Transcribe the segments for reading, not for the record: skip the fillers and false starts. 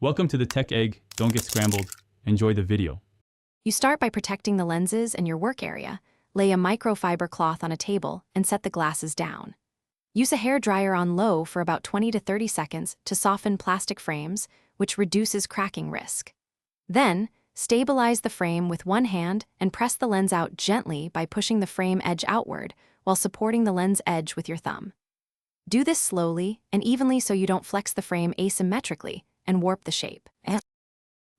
Welcome to the Tech Egg. Don't get scrambled. Enjoy the video. You start by protecting the lenses and your work area. Lay a microfiber cloth on a table and set the glasses down. Use a hair dryer on low for about 20 to 30 seconds to soften plastic frames, which reduces cracking risk. Then, stabilize the frame with one hand and press the lens out gently by pushing the frame edge outward while supporting the lens edge with your thumb. Do this slowly and evenly so you don't flex the frame asymmetrically and warp the shape.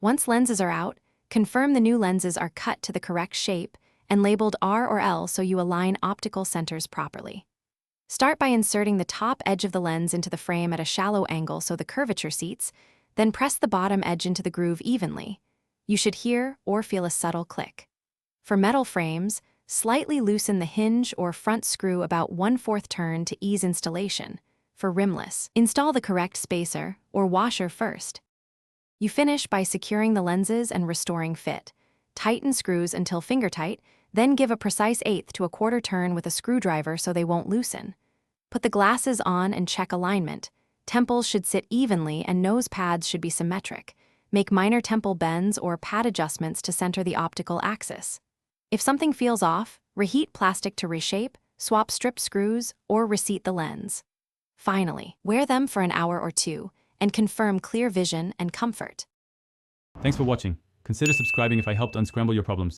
Once lenses are out, confirm the new lenses are cut to the correct shape and labeled R or L so you align optical centers properly. Start by inserting the top edge of the lens into the frame at a shallow angle so the curvature seats, then press the bottom edge into the groove evenly. You should hear or feel a subtle click. For metal frames, slightly loosen the hinge or front screw about 1/4 turn to ease installation. For rimless, install the correct spacer or washer first. You finish by securing the lenses and restoring fit. Tighten screws until finger tight, then give a precise 1/8 to a 1/4 turn with a screwdriver so they won't loosen. Put the glasses on and check alignment. Temples should sit evenly and nose pads should be symmetric. Make minor temple bends or pad adjustments to center the optical axis. If something feels off, reheat plastic to reshape, swap strip screws, or reseat the lens. Finally, wear them for an hour or two and confirm clear vision and comfort. Thanks for watching. Consider subscribing if I helped unscramble your problems.